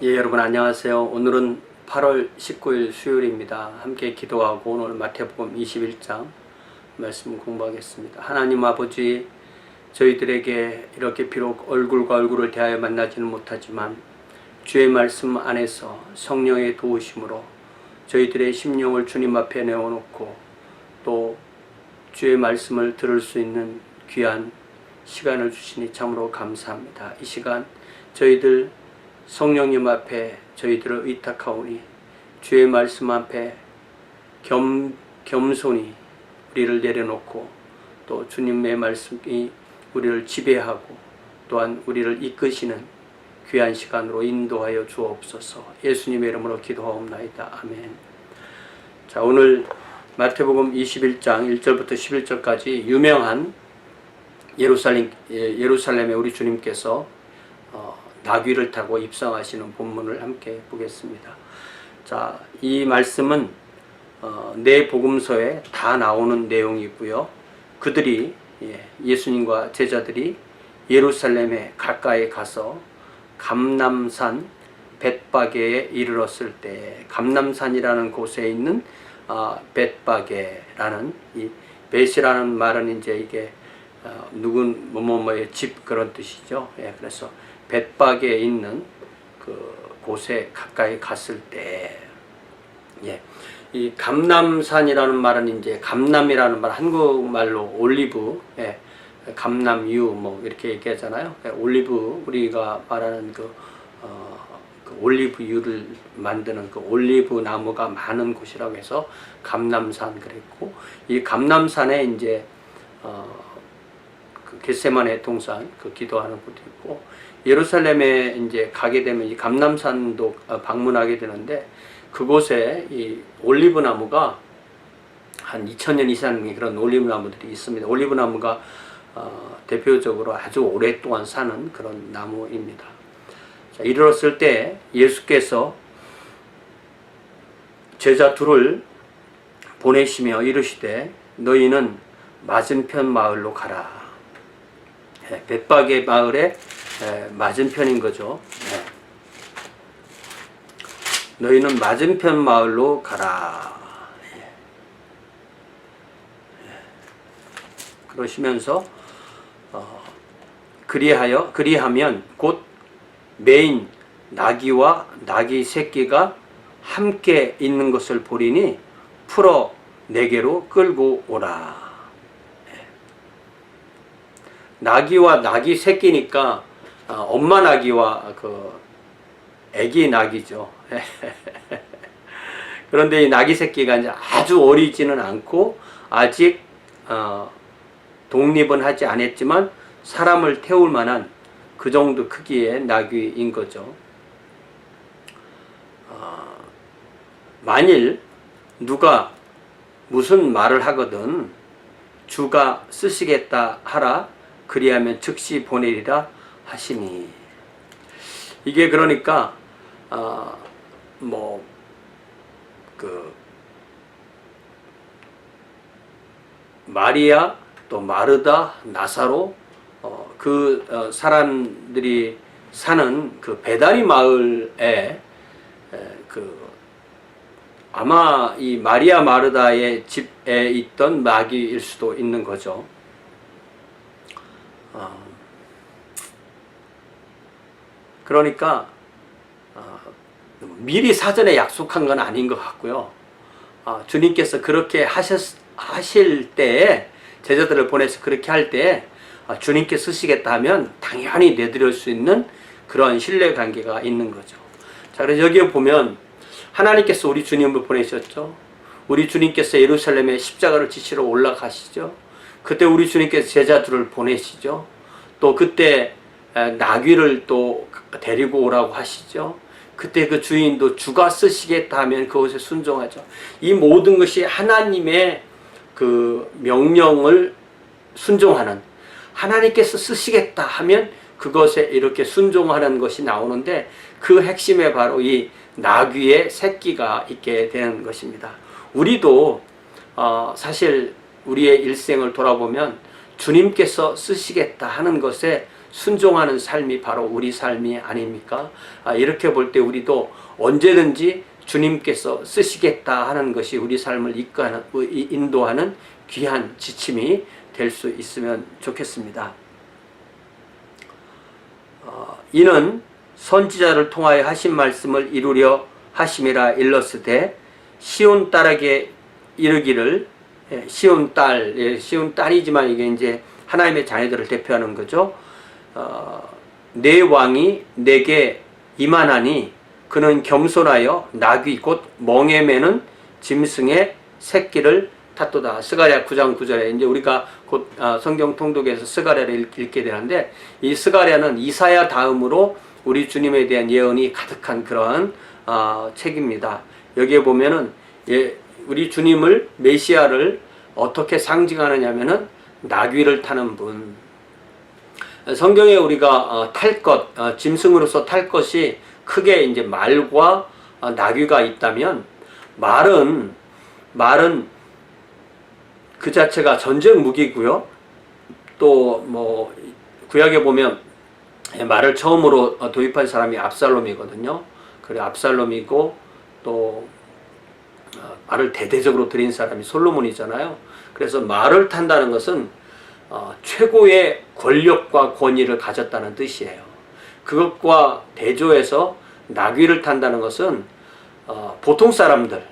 예, 여러분 안녕하세요. 오늘은 8월 19일 수요일입니다. 함께 기도하고 오늘 마태복음 21장 말씀 공부하겠습니다. 하나님 아버지, 저희들에게 이렇게 비록 얼굴과 얼굴을 대하여 만나지는 못하지만 주의 말씀 안에서 성령의 도우심으로 저희들의 심령을 주님 앞에 내어놓고 또 주의 말씀을 들을 수 있는 귀한 시간을 주시니 참으로 감사합니다. 이 시간 저희들 성령님 앞에 저희들을 의탁하오니 주의 말씀 앞에 겸손히 우리를 내려놓고 또 주님의 말씀이 우리를 지배하고 또한 우리를 이끄시는 귀한 시간으로 인도하여 주옵소서. 예수님의 이름으로 기도하옵나이다. 아멘. 자, 오늘 마태복음 21장 1절부터 11절까지 유명한 예루살렘에 우리 주님께서 나귀를 타고 입성하시는 본문을 함께 보겠습니다. 자, 이 말씀은 네 복음서에 다 나오는 내용이고요. 그들이 예수님과 제자들이 예루살렘에 가까이 가서 감람산 벳바게에 이르렀을 때, 감람산이라는 곳에 있는 벳바게라는 이 벳이라는 말은 이제 이게 누군 뭐뭐뭐의 집 그런 뜻이죠. 그래서 벳바게에 있는 그 곳에 가까이 갔을 때, 이 감람산이라는 말은 이제 감람이라는 말, 한국말로 올리브, 감람유 뭐 이렇게 얘기하잖아요. 올리브, 우리가 말하는 그 올리브유를 만드는 그 올리브 나무가 많은 곳이라고 해서 감람산 그랬고, 이 감람산에 이제 그 겟세마네 동산 그 기도하는 곳도 있고, 예루살렘에 이제 가게 되면 이 감람산도 방문하게 되는데, 그곳에 이 올리브 나무가 한 2000년 이상의 그런 올리브 나무들이 있습니다. 올리브 나무가 대표적으로 아주 오랫동안 사는 그런 나무입니다. 자, 이르렀을 때 예수께서 제자 둘을 보내시며 이르시되 너희는 맞은편 마을로 가라. 벳바게 마을의 맞은편인 거죠. 너희는 맞은편 마을로 가라. 그러시면서 그리하면 곧 매인 나귀와 나귀 새끼가 함께 있는 것을 보리니 풀어 내게로 끌고 오라. 나귀와 나귀 새끼니까 엄마 나귀와 그 애기 나귀죠. 그런데 이 나귀 새끼가 이제 아주 어리지는 않고 아직 독립은 하지 않았지만 사람을 태울 만한 그 정도 크기의 나귀인 거죠. 만일 누가 무슨 말을 하거든 주가 쓰시겠다 하라. 그리하면 즉시 보내리라 하시니. 이게 그러니까 마리아 또 마르다 나사로 사람들이 사는 그 베다니 마을에 아마 이 마리아 마르다의 집에 있던 나귀일 수도 있는 거죠. 그러니까 미리 사전에 약속한 건 아닌 것 같고요. 주님께서 그렇게 하실 때에, 제자들을 보내서 그렇게 할 때에 주님께 쓰시겠다 하면 당연히 내드릴 수 있는 그런 신뢰관계가 있는 거죠. 자, 그래서 여기에 보면 하나님께서 우리 주님을 보내셨죠. 우리 주님께서 예루살렘에 십자가를 지시러 올라가시죠. 그때 우리 주님께서 제자들을 보내시죠. 또 그때 나귀를 또 데리고 오라고 하시죠. 그때 그 주인도 주가 쓰시겠다 하면 그것에 순종하죠. 이 모든 것이 하나님의 그 명령을 순종하는, 하나님께서 쓰시겠다 하면 그것에 이렇게 순종하는 것이 나오는데, 그 핵심에 바로 이 나귀의 새끼가 있게 되는 것입니다. 우리도 사실 우리의 일생을 돌아보면 주님께서 쓰시겠다 하는 것에 순종하는 삶이 바로 우리 삶이 아닙니까? 이렇게 볼 때 우리도 언제든지 주님께서 쓰시겠다 하는 것이 우리 삶을 인도하는 귀한 지침이 될 수 있으면 좋겠습니다. 이는 선지자를 통하여 하신 말씀을 이루려 하심이라 일렀으되 시온 딸에게 이르기를, 시온 딸이지만 이게 이제 하나님의 자녀들을 대표하는 거죠. 내 왕이 내게 임하나니 그는 겸손하여 나귀 곧 멍에 매는 짐승의 새끼를 탔도다. 스가랴 9장 9절에 이제 우리가 곧 성경 통독에서 스가랴를 읽게 되는데, 이 스가랴는 이사야 다음으로 우리 주님에 대한 예언이 가득한 그런 책입니다. 여기에 보면은 우리 주님을 메시아를 어떻게 상징하느냐면은 나귀를 타는 분. 성경에 우리가 탈 것, 짐승으로서 탈 것이 크게 이제 말과 나귀가 있다면, 말은 그 자체가 전쟁 무기고요. 또 뭐 구약에 보면 말을 처음으로 도입한 사람이 압살롬이거든요. 그래 압살롬이고, 또 말을 대대적으로 들인 사람이 솔로몬이잖아요. 그래서 말을 탄다는 것은 최고의 권력과 권위를 가졌다는 뜻이에요. 그것과 대조해서 나귀를 탄다는 것은 보통 사람들,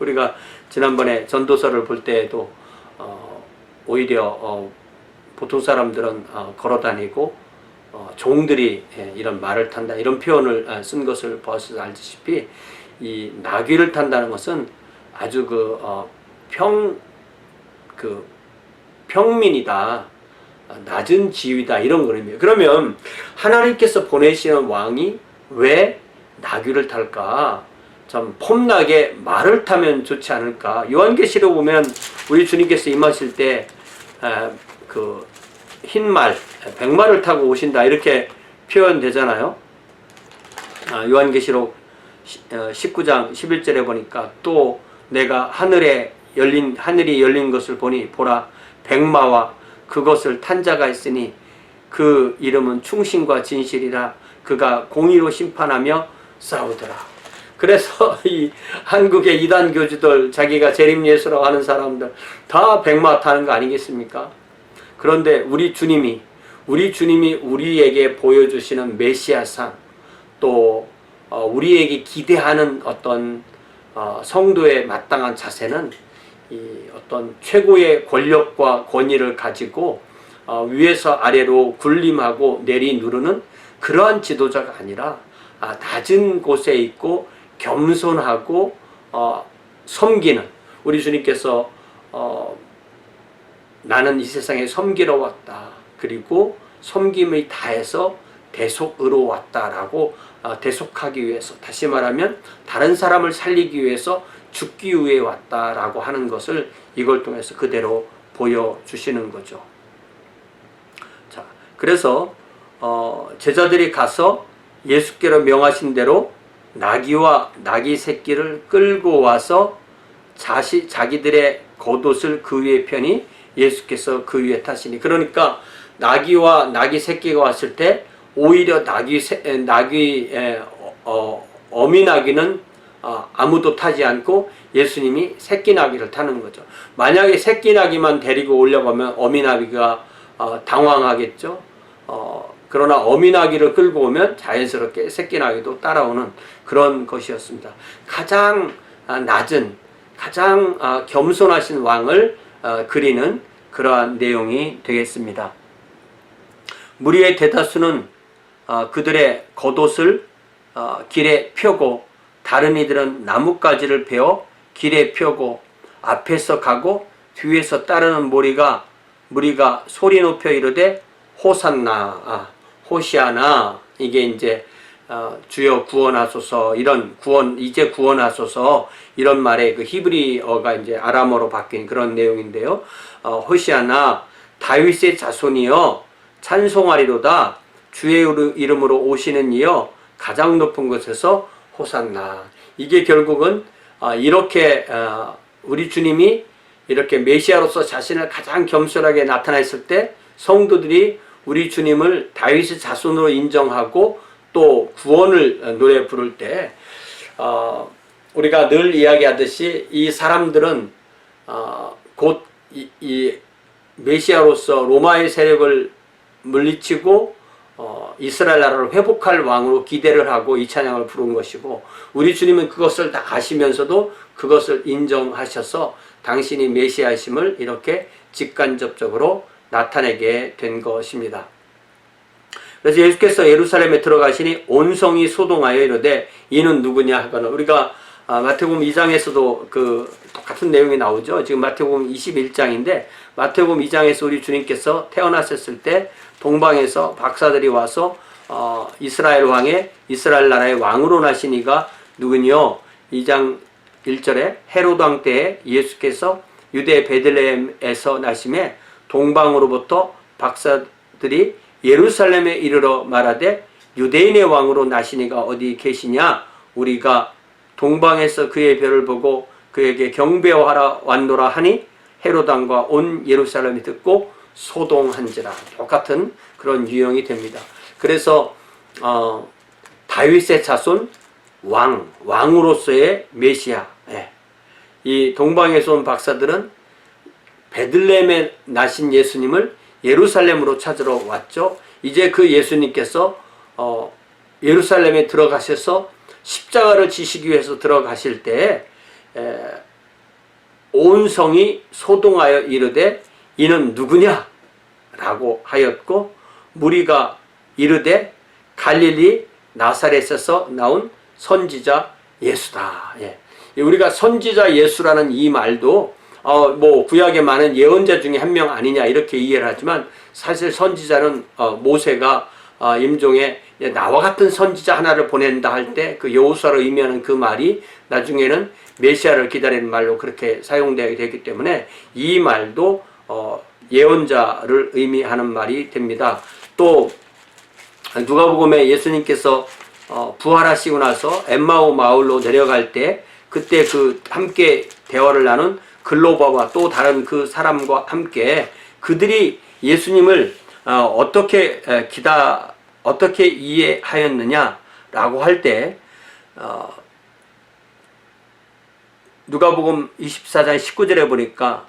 우리가 지난번에 전도서를 볼 때에도 오히려 보통 사람들은 걸어다니고 종들이 이런 말을 탄다 이런 표현을 쓴 것을 봐서 알다시피, 이 나귀를 탄다는 것은 아주 평민이다, 낮은 지위다, 이런 거예요. 그러면 하나님께서 보내시는 왕이 왜 나귀를 탈까? 참 폼나게 말을 타면 좋지 않을까? 요한계시록 보면 우리 주님께서 임하실 때 그 흰말, 백마를 타고 오신다 이렇게 표현되잖아요. 요한계시록 19장 11절에 보니까, 또 내가 하늘이 열린 것을 보니 보라 백마와 그것을 탄 자가 있으니 그 이름은 충신과 진실이라 그가 공의로 심판하며 싸우더라. 그래서 이 한국의 이단 교주들, 자기가 재림예수라고 하는 사람들 다 백마 타는 거 아니겠습니까? 그런데 우리 주님이 우리에게 보여주시는 메시아상, 또 우리에게 기대하는 어떤 성도의 마땅한 자세는 이 어떤 최고의 권력과 권위를 가지고 위에서 아래로 군림하고 내리누르는 그러한 지도자가 아니라 낮은 곳에 있고 겸손하고 섬기는, 우리 주님께서 나는 이 세상에 섬기러 왔다, 그리고 섬김을 다해서 대속으로 왔다라고 대속하기 위해서, 다시 말하면 다른 사람을 살리기 위해서 죽기 위해 왔다라고 하는 것을 이걸 통해서 그대로 보여주시는 거죠. 자, 그래서 제자들이 가서 예수께로 명하신 대로 나귀와 나귀 새끼를 끌고 와서 자기들의 겉옷을 그 위에 펴니 예수께서 그 위에 타시니. 그러니까 나귀와 나귀 새끼가 왔을 때 오히려 어미 나귀는 아무도 타지 않고 예수님이 새끼 나귀를 타는 거죠. 만약에 새끼 나귀만 데리고 오려고 어미 나귀가 당황하겠죠. 그러나 어미 나귀를 끌고 오면 자연스럽게 새끼 나귀도 따라오는 그런 것이었습니다. 가장 낮은, 가장 겸손하신 왕을 그리는 그러한 내용이 되겠습니다. 무리의 대다수는 그들의 겉옷을 길에 펴고, 다른 이들은 나뭇가지를 베어 길에 펴고, 앞에서 가고 뒤에서 따르는 무리가 소리 높여 이르되 호산나, 호시아나, 이게 이제 주여 구원하소서, 이런 이제 구원하소서, 이런 말에 그 히브리어가 이제 아람어로 바뀐 그런 내용인데요. 호시아나, 다윗의 자손이여 찬송하리로다, 주의 이름으로 오시는 이여 가장 높은 곳에서 호산나. 이게 결국은 이렇게 우리 주님이 이렇게 메시아로서 자신을 가장 겸손하게 나타냈을 때 성도들이 우리 주님을 다윗의 자손으로 인정하고 또 구원을 노래 부를 때 우리가 늘 이야기하듯이 이 사람들은 곧 이 메시아로서 로마의 세력을 물리치고 이스라엘 나라를 회복할 왕으로 기대를 하고 이 찬양을 부른 것이고, 우리 주님은 그것을 다 아시면서도 그것을 인정하셔서 당신이 메시아이심을 이렇게 직간접적으로 나타내게 된 것입니다. 그래서 예수께서 예루살렘에 들어가시니 온 성이 소동하여 이르되 이는 누구냐 하거나, 우리가 마태복음 2장에서도 그 똑같은 내용이 나오죠. 지금 마태복음 21장인데 마태복음 2장에서 우리 주님께서 태어나셨을 때 동방에서 박사들이 와서 이스라엘 나라의 왕으로 나신 이가 누구뇨? 2장 1절에 헤로드 왕 때에 예수께서 유대 베들레헴에서 나심에 동방으로부터 박사들이 예루살렘에 이르러 말하되 유대인의 왕으로 나신 이가 어디 계시냐? 우리가 동방에서 그의 별을 보고 그에게 경배하러 왔노라 하니 헤로드 왕과 온 예루살렘이 듣고 소동한지라. 똑같은 그런 유형이 됩니다. 그래서 다윗의 자손 왕으로서의 메시아, 이 동방에서 온 박사들은 베들레헴에 나신 예수님을 예루살렘으로 찾으러 왔죠. 이제 그 예수님께서 예루살렘에 들어가셔서 십자가를 지시기 위해서 들어가실 때 온 성이 소동하여 이르되 이는 누구냐? 라고 하였고, 무리가 이르되 갈릴리 나사렛에서 나온 선지자 예수다. 우리가 선지자 예수라는 이 말도 뭐 구약에 많은 예언자 중에 한 명 아니냐 이렇게 이해를 하지만, 사실 선지자는 모세가 임종에 나와 같은 선지자 하나를 보낸다 할 때 그 여호수아를 의미하는 그 말이 나중에는 메시아를 기다리는 말로 그렇게 사용되게 되기 때문에 이 말도 예언자를 의미하는 말이 됩니다. 또 누가복음에 예수님께서 부활하시고 나서 엠마오 마을로 내려갈 때 그때 그 함께 대화를 나눈 글로바와 또 다른 그 사람과 함께 그들이 예수님을 어떻게 이해하였느냐라고 할 때 누가복음 24장 19절에 보니까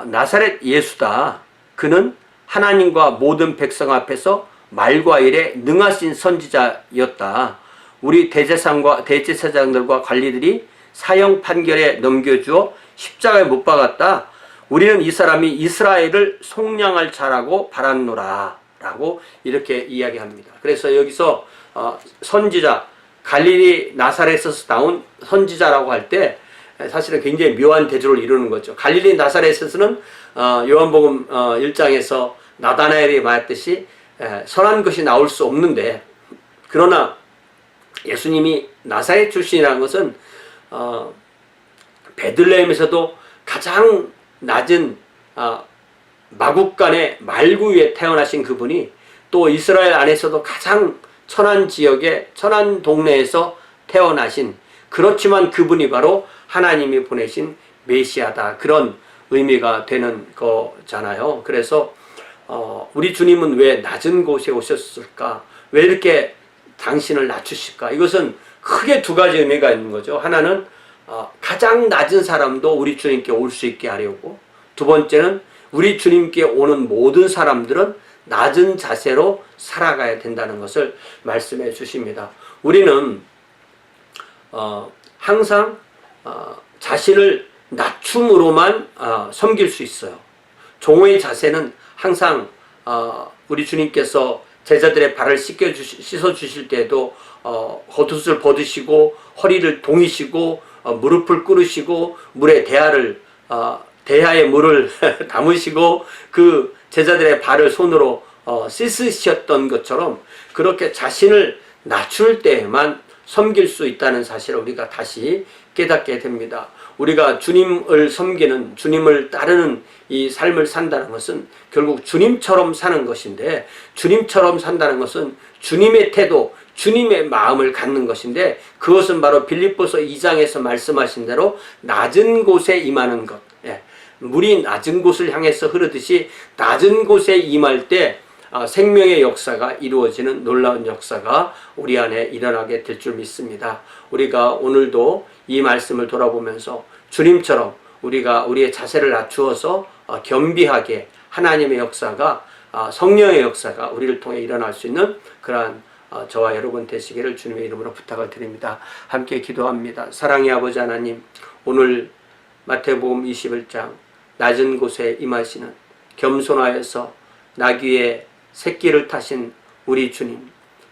나사렛 예수다. 그는 하나님과 모든 백성 앞에서 말과 일에 능하신 선지자였다. 우리 대제사장들과 관리들이 사형 판결에 넘겨주어 십자가에 못 박았다. 우리는 이 사람이 이스라엘을 속량할 자라고 바랐노라. 라고 이렇게 이야기합니다. 그래서 여기서 선지자, 갈릴리 나사렛에서 나온 선지자라고 할 때 사실은 굉장히 묘한 대조를 이루는 거죠. 갈릴리 나사렛에서는 요한복음 1장에서 나다나엘이 말했듯이 선한 것이 나올 수 없는데, 그러나 예수님이 나사렛 출신이라는 것은 베들레헴에서도 가장 낮은 마국간의 말구 위에 태어나신 그분이 또 이스라엘 안에서도 가장 천한 지역의 천한 동네에서 태어나신, 그렇지만 그분이 바로 하나님이 보내신 메시아다. 그런 의미가 되는 거잖아요. 그래서 우리 주님은 왜 낮은 곳에 오셨을까? 왜 이렇게 당신을 낮추실까? 이것은 크게 두 가지 의미가 있는 거죠. 하나는 가장 낮은 사람도 우리 주님께 올 수 있게 하려고, 두 번째는 우리 주님께 오는 모든 사람들은 낮은 자세로 살아가야 된다는 것을 말씀해 주십니다. 우리는 항상 자신을 낮춤으로만 섬길 수 있어요. 종의 자세는 항상 우리 주님께서 제자들의 발을 씻어 주실 때도 겉옷을 벗으시고 허리를 동이시고 무릎을 꿇으시고 물에 대야에 물을 담으시고 그 제자들의 발을 손으로 씻으셨던 것처럼, 그렇게 자신을 낮출 때에만 섬길 수 있다는 사실을 우리가 다시 깨닫게 됩니다. 우리가 주님을 섬기는, 주님을 따르는 이 삶을 산다는 것은 결국 주님처럼 사는 것인데, 주님처럼 산다는 것은 주님의 태도, 주님의 마음을 갖는 것인데, 그것은 바로 빌립보서 2장에서 말씀하신 대로 낮은 곳에 임하는 것. 물이 낮은 곳을 향해서 흐르듯이 낮은 곳에 임할 때 생명의 역사가 이루어지는 놀라운 역사가 우리 안에 일어나게 될 줄 믿습니다. 우리가 오늘도 이 말씀을 돌아보면서 주님처럼 우리가 우리의 자세를 낮추어서 겸비하게 하나님의 역사가 성령의 역사가 우리를 통해 일어날 수 있는 그러한 저와 여러분 되시기를 주님의 이름으로 부탁을 드립니다. 함께 기도합니다. 사랑의 아버지 하나님, 오늘 마태복음 21장 낮은 곳에 임하시는 겸손하여서 나귀의 새끼를 타신 우리 주님,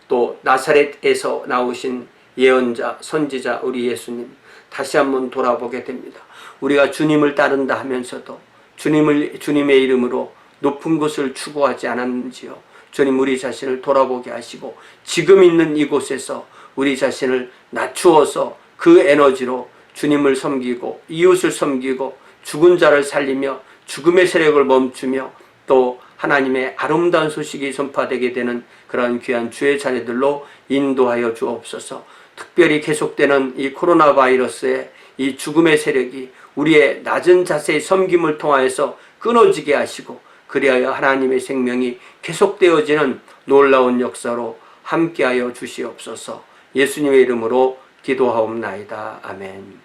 또 나사렛에서 나오신 예언자 선지자 우리 예수님 다시 한번 돌아보게 됩니다. 우리가 주님을 따른다 하면서도 주님의 이름으로 높은 것을 추구하지 않았는지요. 주님, 우리 자신을 돌아보게 하시고 지금 있는 이곳에서 우리 자신을 낮추어서 그 에너지로 주님을 섬기고 이웃을 섬기고 죽은 자를 살리며 죽음의 세력을 멈추며 또 하나님의 아름다운 소식이 전파되게 되는 그런 귀한 주의 자녀들로 인도하여 주옵소서. 특별히 계속되는 이 코로나 바이러스의 이 죽음의 세력이 우리의 낮은 자세의 섬김을 통하여서 끊어지게 하시고 그리하여 하나님의 생명이 계속되어지는 놀라운 역사로 함께하여 주시옵소서. 예수님의 이름으로 기도하옵나이다. 아멘.